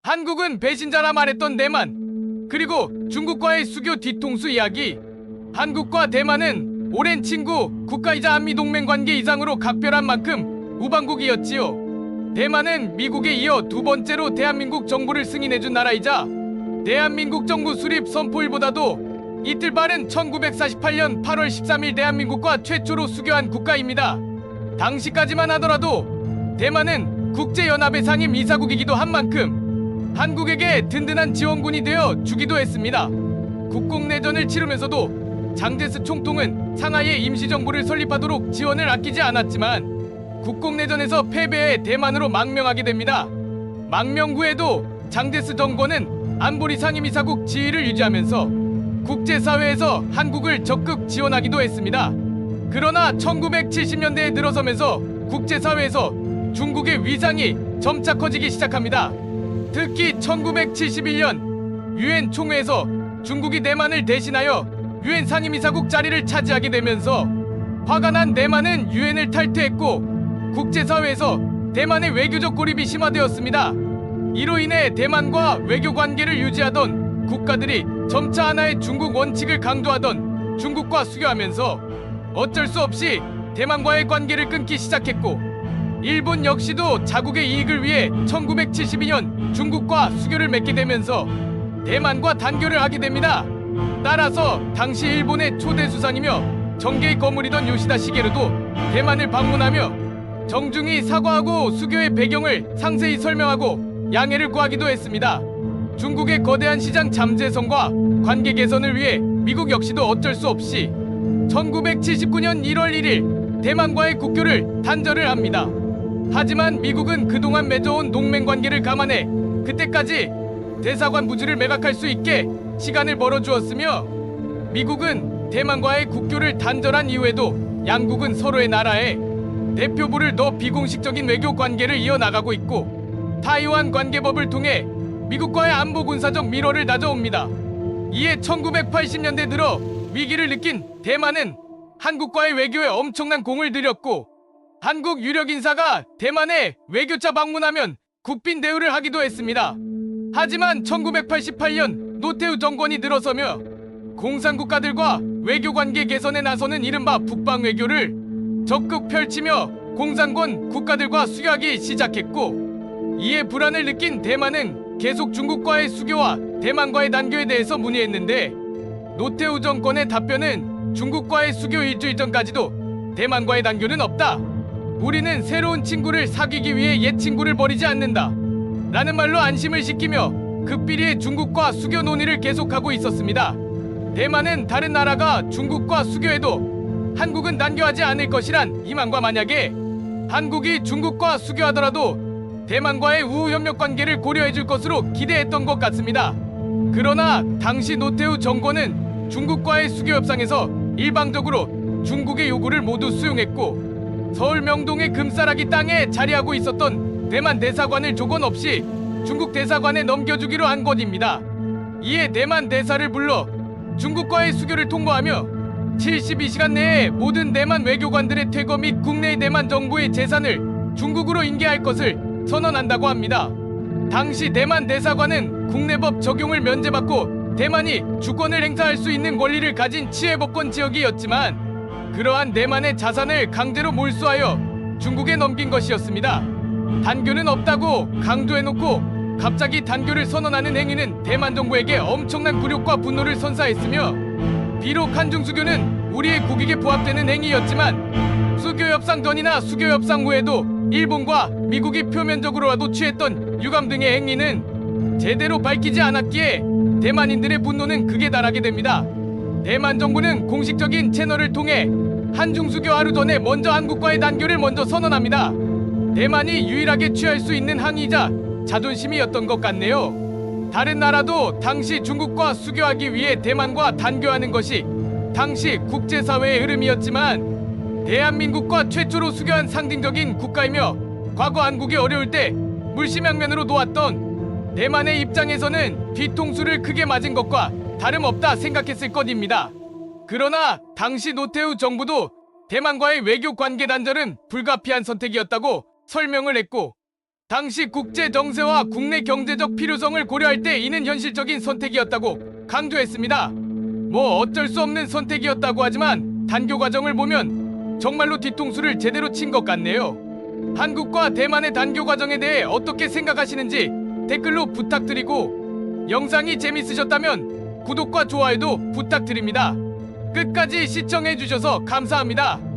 한국은 배신자라 말했던 대만, 그리고 중국과의 수교 뒤통수 이야기. 한국과 대만은 오랜 친구, 국가이자 한미동맹 관계 이상으로 각별한 만큼 우방국이었지요. 대만은 미국에 이어 두 번째로 대한민국 정부를 승인해준 나라이자 대한민국 정부 수립 선포일보다도 이틀 빠른 1948년 8월 13일 대한민국과 최초로 수교한 국가입니다. 당시까지만 하더라도 대만은 국제연합의 상임 이사국이기도 한 만큼 한국에게 든든한 지원군이 되어 주기도 했습니다. 국공내전을 치르면서도 장제스 총통은 상하이에 임시정부를 설립하도록 지원을 아끼지 않았지만 국공내전에서 패배해 대만으로 망명하게 됩니다. 망명 후에도 장제스 정권은 안보리 상임이사국 지위를 유지하면서 국제사회에서 한국을 적극 지원하기도 했습니다. 그러나 1970년대에 들어서면서 국제사회에서 중국의 위상이 점차 커지기 시작합니다. 특히 1971년 유엔 총회에서 중국이 대만을 대신하여 유엔 상임이사국 자리를 차지하게 되면서 화가 난 대만은 유엔을 탈퇴했고 국제사회에서 대만의 외교적 고립이 심화되었습니다. 이로 인해 대만과 외교 관계를 유지하던 국가들이 점차 하나의 중국 원칙을 강조하던 중국과 수교하면서 어쩔 수 없이 대만과의 관계를 끊기 시작했고 일본 역시도 자국의 이익을 위해 1972년 중국과 수교를 맺게 되면서 대만과 단교를 하게 됩니다. 따라서 당시 일본의 초대 수상이며 정계의 거물이던 요시다 시게루도 대만을 방문하며 정중히 사과하고 수교의 배경을 상세히 설명하고 양해를 구하기도 했습니다. 중국의 거대한 시장 잠재성과 관계 개선을 위해 미국 역시도 어쩔 수 없이 1979년 1월 1일 대만과의 국교를 단절을 합니다. 하지만 미국은 그동안 맺어온 동맹 관계를 감안해 그때까지 대사관 부지를 매각할 수 있게 시간을 벌어주었으며 미국은 대만과의 국교를 단절한 이후에도 양국은 서로의 나라에 대표부를 넣어 비공식적인 외교 관계를 이어나가고 있고 타이완 관계법을 통해 미국과의 안보 군사적 밀원을 다져옵니다. 이에 1980년대 들어 위기를 느낀 대만은 한국과의 외교에 엄청난 공을 들였고 한국 유력 인사가 대만에 외교차 방문하면 국빈 대우를 하기도 했습니다. 하지만 1988년 노태우 정권이 들어서며 공산국가들과 외교관계 개선에 나서는 이른바 북방 외교를 적극 펼치며 공산권 국가들과 수교하기 시작했고 이에 불안을 느낀 대만은 계속 중국과의 수교와 대만과의 단교에 대해서 문의했는데 노태우 정권의 답변은 중국과의 수교 일주일 전까지도 대만과의 단교는 없다. 우리는 새로운 친구를 사귀기 위해 옛 친구를 버리지 않는다. 라는 말로 안심을 시키며 극비리의 중국과 수교 논의를 계속하고 있었습니다. 대만은 다른 나라가 중국과 수교해도 한국은 단교하지 않을 것이란 희망과 만약에 한국이 중국과 수교하더라도 대만과의 우호협력 관계를 고려해줄 것으로 기대했던 것 같습니다. 그러나 당시 노태우 정권은 중국과의 수교 협상에서 일방적으로 중국의 요구를 모두 수용했고 서울 명동의 금싸라기 땅에 자리하고 있었던 대만 대사관을 조건 없이 중국 대사관에 넘겨주기로 한 것입니다. 이에 대만 대사를 불러 중국과의 수교를 통보하며 72시간 내에 모든 대만 외교관들의 퇴거 및 국내의 대만 정부의 재산을 중국으로 인계할 것을 선언한다고 합니다. 당시 대만 대사관은 국내법 적용을 면제받고 대만이 주권을 행사할 수 있는 권리를 가진 치외법권 지역이었지만 그러한 대만의 자산을 강제로 몰수하여 중국에 넘긴 것이었습니다. 단교는 없다고 강조해놓고 갑자기 단교를 선언하는 행위는 대만 정부에게 엄청난 굴욕과 분노를 선사했으며 비록 한중 수교는 우리의 국익에 부합되는 행위였지만 수교 협상 전이나 수교 협상 후에도 일본과 미국이 표면적으로라도 취했던 유감 등의 행위는 제대로 밝히지 않았기에 대만인들의 분노는 극에 달하게 됩니다. 대만 정부는 공식적인 채널을 통해 한중 수교 하루 전에 먼저 한국과의 단교를 먼저 선언합니다. 대만이 유일하게 취할 수 있는 항의이자 자존심이었던 것 같네요. 다른 나라도 당시 중국과 수교하기 위해 대만과 단교하는 것이 당시 국제사회의 흐름이었지만 대한민국과 최초로 수교한 상징적인 국가이며 과거 한국이 어려울 때 물심양면으로 놓았던 대만의 입장에서는 뒤통수를 크게 맞은 것과 다름없다 생각했을 것입니다. 그러나 당시 노태우 정부도 대만과의 외교 관계 단절은 불가피한 선택이었다고 설명을 했고 당시 국제 정세와 국내 경제적 필요성을 고려할 때 이는 현실적인 선택이었다고 강조했습니다. 뭐 어쩔 수 없는 선택이었다고 하지만 단교 과정을 보면 정말로 뒤통수를 제대로 친 것 같네요. 한국과 대만의 단교 과정에 대해 어떻게 생각하시는지 댓글로 부탁드리고, 영상이 재밌으셨다면 구독과 좋아요도 부탁드립니다. 끝까지 시청해주셔서 감사합니다.